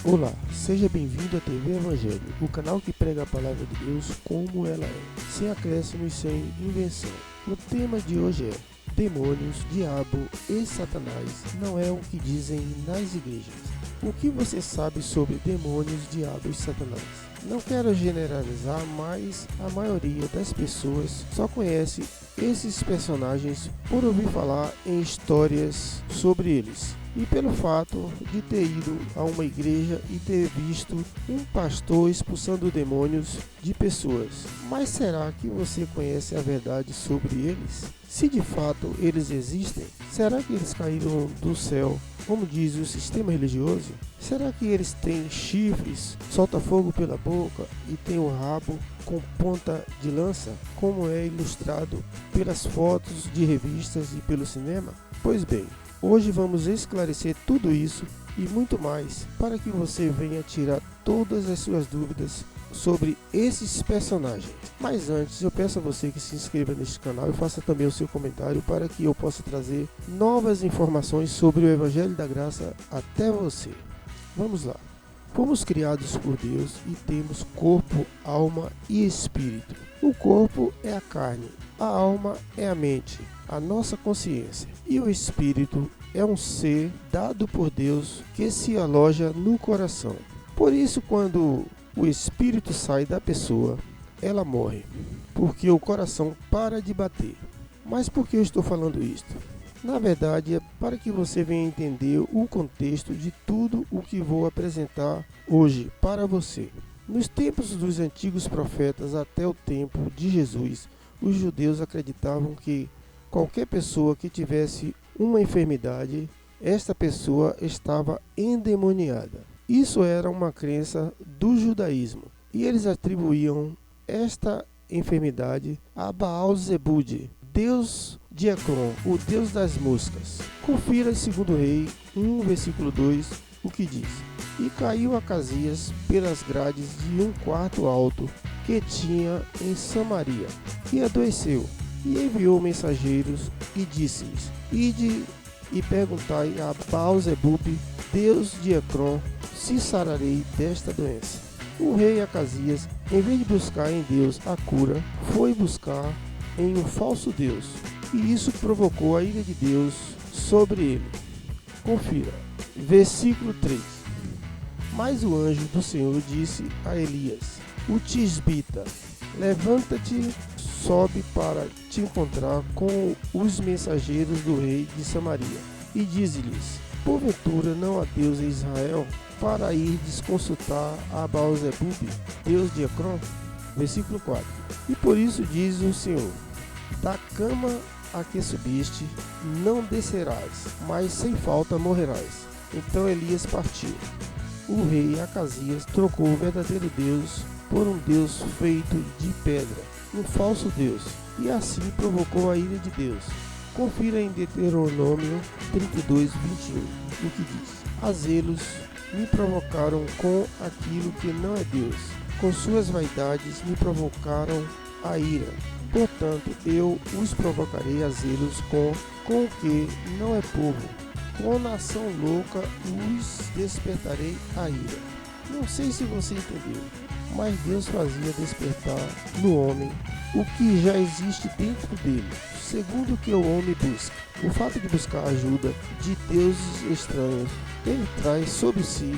Olá, seja bem-vindo à TV Evangelho, o canal que prega a palavra de Deus como ela é, sem acréscimos e sem invenção. O tema de hoje é: demônios, diabo e Satanás não é o que dizem nas igrejas. O que você sabe sobre demônios, diabo e Satanás? Não quero generalizar, mas a maioria das pessoas só conhece esses personagens por ouvir falar em histórias sobre eles. E pelo fato de ter ido a uma igreja e ter visto um pastor expulsando demônios de pessoas. Mas será que você conhece a verdade sobre eles? Se de fato eles existem, será que eles caíram do céu, como diz o sistema religioso? Será que eles têm chifres, solta fogo pela boca e têm um rabo com ponta de lança, como é ilustrado pelas fotos de revistas e pelo cinema? Pois bem, hoje vamos esclarecer tudo isso e muito mais para que você venha tirar todas as suas dúvidas sobre esses personagens. Mas antes, eu peço a você que se inscreva neste canal e faça também o seu comentário para que eu possa trazer novas informações sobre o Evangelho da Graça até você. Vamos lá. Fomos criados por Deus e temos corpo, alma e espírito. O corpo é a carne, a alma é a mente, a nossa consciência, e o espírito é um ser dado por Deus que se aloja no coração. Por isso, quando o espírito sai da pessoa, ela morre, porque o coração para de bater. Mas por que eu estou falando isto? Na verdade, é para que você venha entender o contexto de tudo o que vou apresentar hoje para você. Nos tempos dos antigos profetas até o tempo de Jesus, os judeus acreditavam que qualquer pessoa que tivesse uma enfermidade, esta pessoa estava endemoniada. Isso era uma crença do judaísmo, e eles atribuíam esta enfermidade a Baal-Zebub, deus de Ecrom, o deus das moscas. Confira em 2 Reis 1, versículo 2, o que diz: E caiu Acasias pelas grades de um quarto alto que tinha em Samaria, e adoeceu, e enviou mensageiros e disse-lhes: Ide e perguntai a Baal-Zebub, deus de Ecrom, se sararei desta doença. O rei Acasias, em vez de buscar em Deus a cura, foi buscar em um falso deus, e isso provocou a ira de Deus sobre ele. Confira, versículo 3. Mas o anjo do Senhor disse a Elias, o tisbita: Levanta-te, sobe para te encontrar com os mensageiros do rei de Samaria, e dize-lhes: Porventura não há Deus em Israel, para irdes consultar a Baal-Zebub, deus de Ecrom? Versículo 4. E por isso diz o Senhor: Da cama a que subiste, não descerás, mas sem falta morrerás. Então Elias partiu. O rei Acasias trocou o verdadeiro Deus por um Deus feito de pedra, um falso Deus, e assim provocou a ira de Deus. Confira em Deuteronômio 32, 21, o que diz: Há zelos me provocaram com aquilo que não é Deus, com suas vaidades me provocaram a ira. Portanto, eu os provocarei a zelos com o que não é povo, com nação louca os despertarei a ira. Não sei se você entendeu, mas Deus fazia despertar no homem o que já existe dentro dele, segundo o que o homem busca. O fato de buscar ajuda de deuses estranhos, ele traz sobre si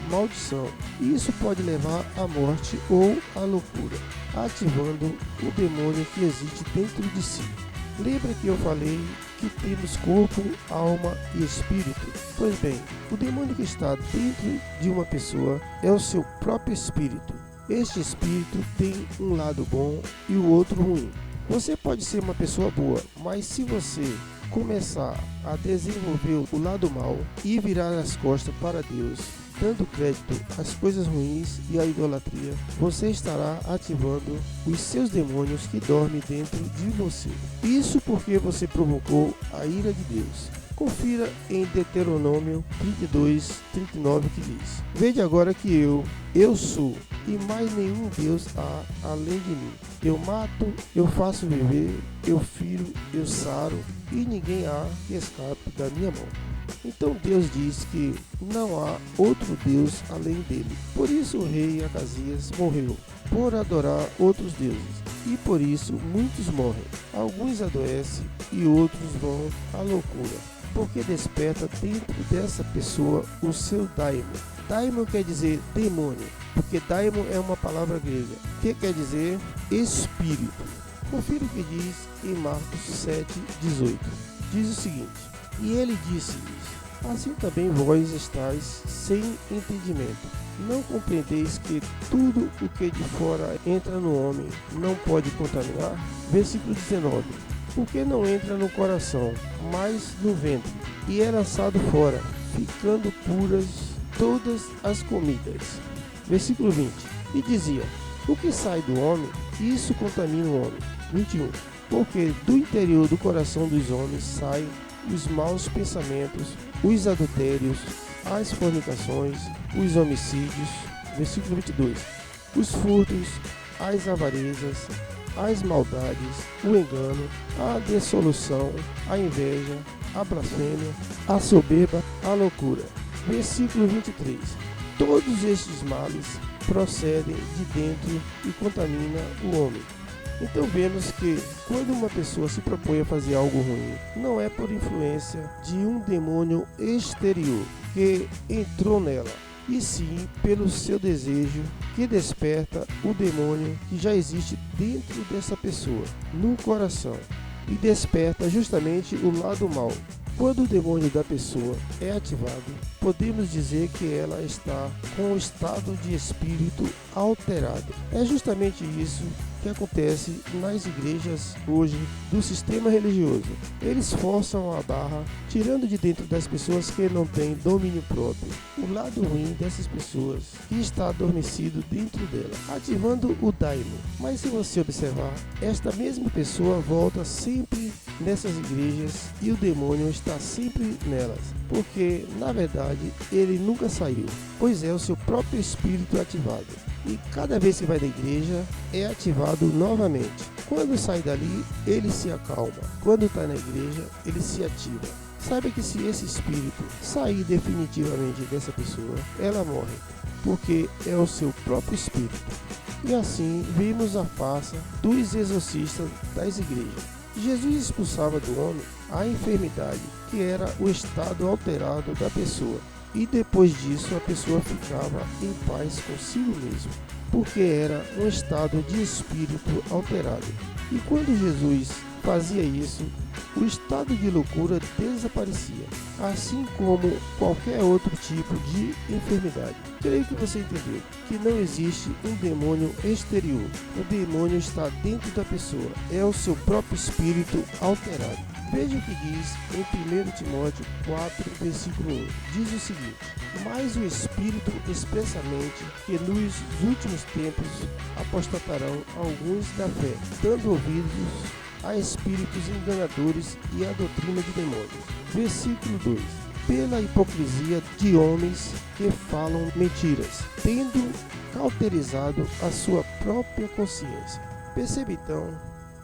maldição, e isso pode levar à morte ou à loucura, ativando o demônio que existe dentro de si. Lembra que eu falei que temos corpo, alma e espírito? Pois bem, o demônio que está dentro de uma pessoa é o seu próprio espírito. Este espírito tem um lado bom e o outro ruim. Você pode ser uma pessoa boa, mas se você começar a desenvolver o lado mal e virar as costas para Deus, dando crédito às coisas ruins e à idolatria, você estará ativando os seus demônios que dormem dentro de você. Isso porque você provocou a ira de Deus. Confira em Deuteronômio 32, 39 que diz: Vede agora que eu sou, e mais nenhum Deus há além de mim. Eu mato, eu faço viver, eu firo, eu saro, e ninguém há que escape da minha mão. Então Deus diz que não há outro Deus além dele. Por isso o rei Acasias morreu, por adorar outros deuses. E por isso muitos morrem. Alguns adoecem e outros vão à loucura, porque desperta dentro dessa pessoa o seu daimon. Daimon quer dizer demônio, porque daimon é uma palavra grega, que quer dizer espírito. Confira o que diz em Marcos 7,18. Diz o seguinte: e ele disse-lhes: assim também vós estáis sem entendimento. Não compreendeis que tudo o que de fora entra no homem não pode contaminar? Versículo 19. Porque não entra no coração, mas no ventre, e é lançado fora, ficando puras todas as comidas. Versículo 20. E dizia: o que sai do homem, isso contamina o homem. 21. Porque do interior do coração dos homens saem os maus pensamentos, os adultérios, as fornicações, os homicídios. Versículo 22. Os furtos, as avarezas, as maldades, o engano, a dissolução, a inveja, a blasfêmia, a soberba, a loucura. Versículo 23. Todos estes males procedem de dentro e contaminam o homem. Então vemos que quando uma pessoa se propõe a fazer algo ruim, não é por influência de um demônio exterior que entrou nela, e sim pelo seu desejo que desperta o demônio que já existe dentro dessa pessoa, no coração, e desperta justamente o lado mau. Quando o demônio da pessoa é ativado, podemos dizer que ela está com o estado de espírito alterado. É justamente isso que acontece nas igrejas hoje do sistema religioso. Eles forçam a barra, tirando de dentro das pessoas que não têm domínio próprio o lado ruim dessas pessoas que está adormecido dentro dela, ativando o daimon. Mas se você observar, esta mesma pessoa volta sempre nessas igrejas e o demônio está sempre nelas, porque na verdade ele nunca saiu, pois é o seu próprio espírito ativado. E cada vez que vai da igreja é ativado novamente. Quando sai dali, ele se acalma. Quando está na igreja, ele se ativa. Saiba que se esse espírito sair definitivamente dessa pessoa, ela morre, porque é o seu próprio espírito. E assim vimos a farsa dos exorcistas das igrejas. Jesus expulsava do homem a enfermidade, que era o estado alterado da pessoa. E depois disso a pessoa ficava em paz consigo mesmo, porque era um estado de espírito alterado. E quando Jesus fazia isso, o estado de loucura desaparecia, assim como qualquer outro tipo de enfermidade. Creio que você entendeu que não existe um demônio exterior. O demônio está dentro da pessoa, é o seu próprio espírito alterado. Veja o que diz em 1 Timóteo 4, versículo 1. Diz o seguinte: mas o Espírito expressamente que nos últimos tempos apostatarão alguns da fé, dando ouvidos a espíritos enganadores e a doutrina de demônios. Versículo 2. Pela hipocrisia de homens que falam mentiras, tendo cauterizado a sua própria consciência. Perceba então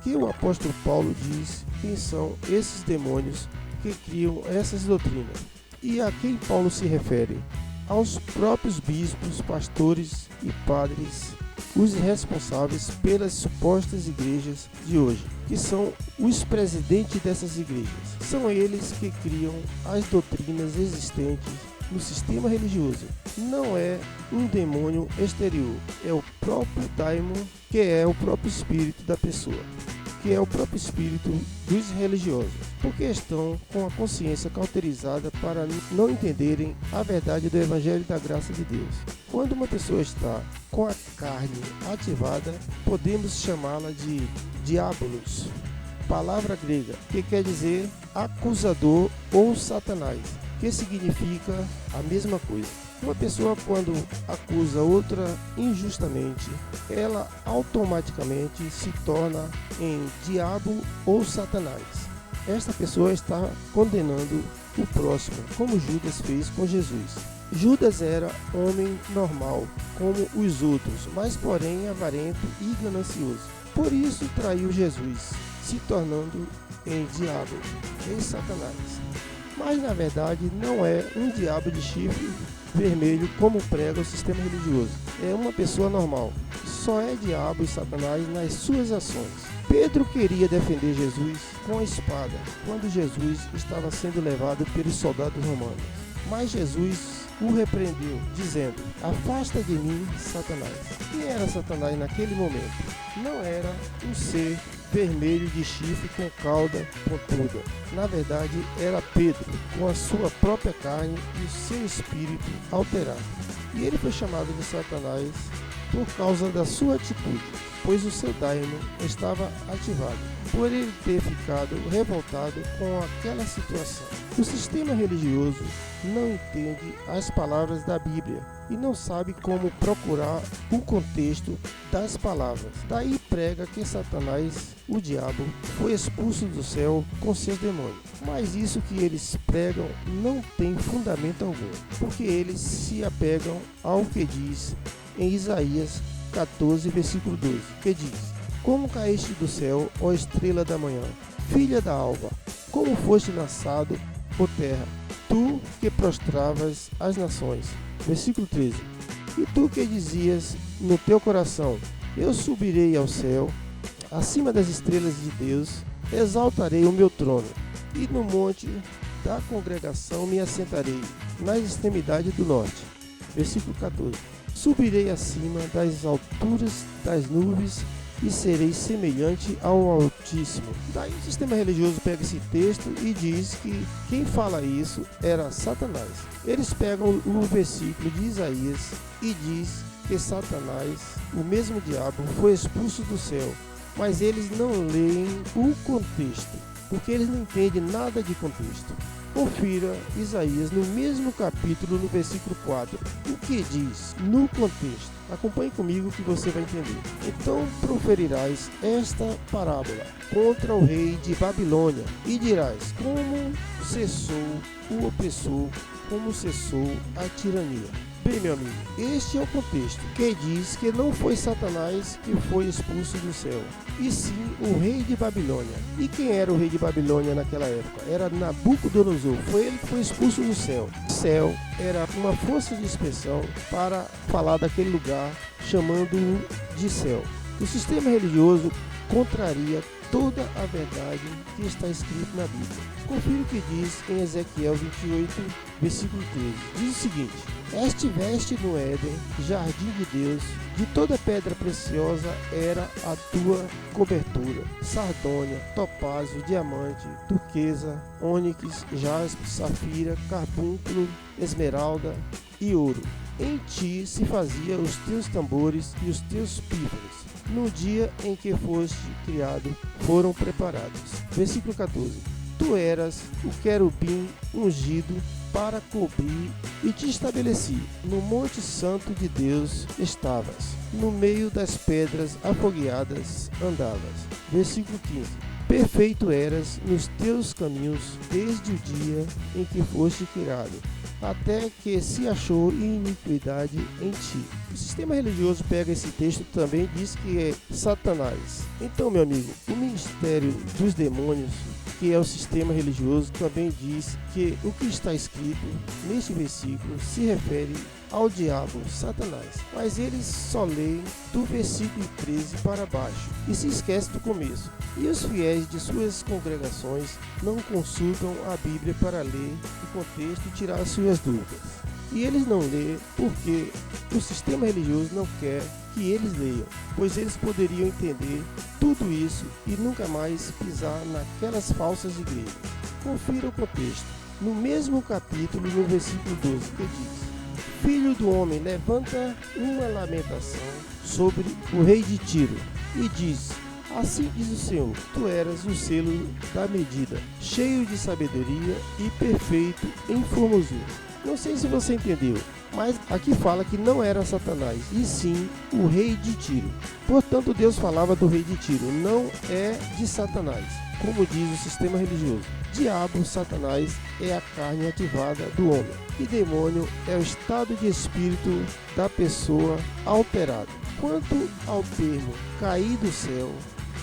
que o apóstolo Paulo diz quem são esses demônios que criam essas doutrinas. E a quem Paulo se refere? Aos próprios bispos, pastores e padres, os responsáveis pelas supostas igrejas de hoje, que são os presidentes dessas igrejas. São eles que criam as doutrinas existentes no sistema religioso. Não é um demônio exterior, é o próprio daimon, que é o próprio espírito da pessoa, que é o próprio espírito dos religiosos, porque estão com a consciência cauterizada para não entenderem a verdade do Evangelho da graça de Deus. Quando uma pessoa está com a carne ativada, podemos chamá-la de diabolos, palavra grega, que quer dizer acusador ou Satanás, que significa a mesma coisa. Uma pessoa, quando acusa outra injustamente, ela automaticamente se torna em diabo ou Satanás. Esta pessoa está condenando o próximo, como Judas fez com Jesus. Judas era homem normal, como os outros, mas porém avarento e ganancioso. Por isso traiu Jesus, se tornando em diabo, em Satanás. Mas na verdade não é um diabo de chifre vermelho como prega o sistema religioso. É uma pessoa normal. Só é diabo e Satanás nas suas ações. Pedro queria defender Jesus com a espada quando Jesus estava sendo levado pelos soldados romanos. Mas Jesus o repreendeu, dizendo: afasta de mim, Satanás. Quem era Satanás naquele momento? Não era um ser vermelho de chifre com cauda pontuda. Na verdade, era Pedro, com a sua própria carne e o seu espírito alterado. E ele foi chamado de Satanás por causa da sua atitude, pois o seu daimon estava ativado, por ele ter ficado revoltado com aquela situação. O sistema religioso não entende as palavras da Bíblia e não sabe como procurar o contexto das palavras. Daí prega que Satanás, o diabo, foi expulso do céu com seus demônios. Mas isso que eles pregam não tem fundamento algum, porque eles se apegam ao que diz em Isaías 14, versículo 12, que diz: como caíste do céu, ó estrela da manhã, filha da alva, como foste lançado, ó terra, tu que prostravas as nações. Versículo 13. E tu que dizias no teu coração: eu subirei ao céu, acima das estrelas de Deus, exaltarei o meu trono, e no monte da congregação me assentarei, nas extremidades do norte. Versículo 14. Subirei acima das alturas das nuvens e serei semelhante ao Altíssimo. Daí o sistema religioso pega esse texto e diz que quem fala isso era Satanás. Eles pegam o versículo de Isaías e diz que Satanás, o mesmo diabo, foi expulso do céu. Mas eles não leem o contexto, porque eles não entendem nada de contexto. Confira Isaías no mesmo capítulo, no versículo 4, o que diz no contexto. Acompanhe comigo que você vai entender. Então proferirás esta parábola contra o rei de Babilônia e dirás: como cessou o opressor, como cessou a tirania. Bem, meu amigo, este é o contexto, que diz que não foi Satanás que foi expulso do céu, e sim o rei de Babilônia. E quem era o rei de Babilônia naquela época? Era Nabucodonosor, foi ele que foi expulso do céu. O céu era uma força de expressão para falar daquele lugar, chamando-o de céu. O sistema religioso contraria toda a verdade que está escrito na Bíblia. Confira o que diz em Ezequiel 28, versículo 13. Diz o seguinte: estiveste no Éden, jardim de Deus, de toda pedra preciosa era a tua cobertura, sardônia, topázio, diamante, turquesa, ônix, jaspe, safira, carbúnculo, esmeralda e ouro. Em ti se fazia os teus tambores e os teus pífaros. No dia em que foste criado, foram preparados. Versículo 14. Tu eras o querubim ungido para cobrir, e te estabeleci. No monte santo de Deus estavas. No meio das pedras afogueadas andavas. Versículo 15. Perfeito eras nos teus caminhos desde o dia em que foste criado, até que se achou iniquidade em ti. O sistema religioso pega esse texto e também diz que é Satanás. Então, meu amigo, o ministério dos demônios, que é o sistema religioso, também diz que o que está escrito neste versículo se refere ao diabo, Satanás. Mas eles só leem do versículo 13 para baixo e se esquecem do começo. E os fiéis de suas congregações não consultam a Bíblia para ler o contexto e tirar as suas dúvidas. E eles não lêem porque o sistema religioso não quer que eles leiam, pois eles poderiam entender tudo isso e nunca mais pisar naquelas falsas igrejas. Confira o contexto. No mesmo capítulo, no versículo 12, que diz: Filho do homem, levanta uma lamentação sobre o rei de Tiro e diz: assim diz o Senhor, tu eras o selo da medida, cheio de sabedoria e perfeito em formosura. Não sei se você entendeu, mas aqui fala que não era Satanás, e sim o rei de Tiro. Portanto, Deus falava do rei de Tiro, não é de Satanás, como diz o sistema religioso. Diabo, Satanás, é a carne ativada do homem, e demônio é o estado de espírito da pessoa alterado. Quanto ao termo cair do céu,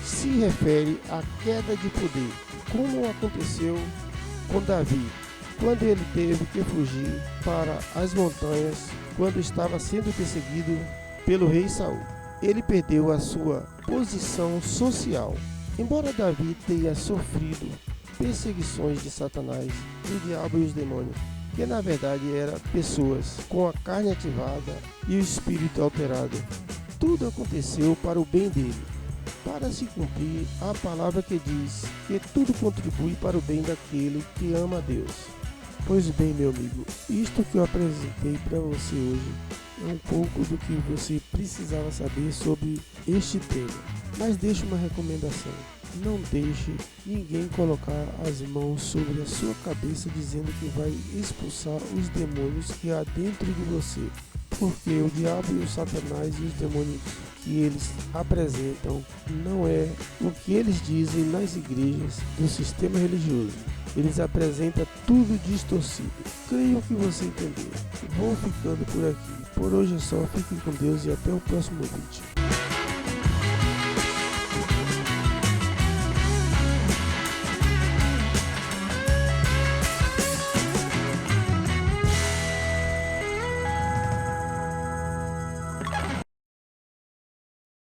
se refere à queda de poder, como aconteceu com Davi. quando ele teve que fugir para as montanhas quando estava sendo perseguido pelo rei Saul. Ele perdeu a sua posição social. Embora Davi tenha sofrido perseguições de Satanás, do diabo e os demônios, que na verdade eram pessoas com a carne ativada e o espírito alterado, tudo aconteceu para o bem dele, para se cumprir a palavra que diz que tudo contribui para o bem daquele que ama a Deus. Pois bem, meu amigo, isto que eu apresentei para você hoje é um pouco do que você precisava saber sobre este tema. Mas deixo uma recomendação: não deixe ninguém colocar as mãos sobre a sua cabeça dizendo que vai expulsar os demônios que há dentro de você. Porque o diabo e o Satanás e os demônios que eles apresentam não é o que eles dizem nas igrejas do sistema religioso. Eles apresentam tudo distorcido. Creio que você entendeu. Vou ficando por aqui. Por hoje é só. Fiquem com Deus e até o próximo vídeo.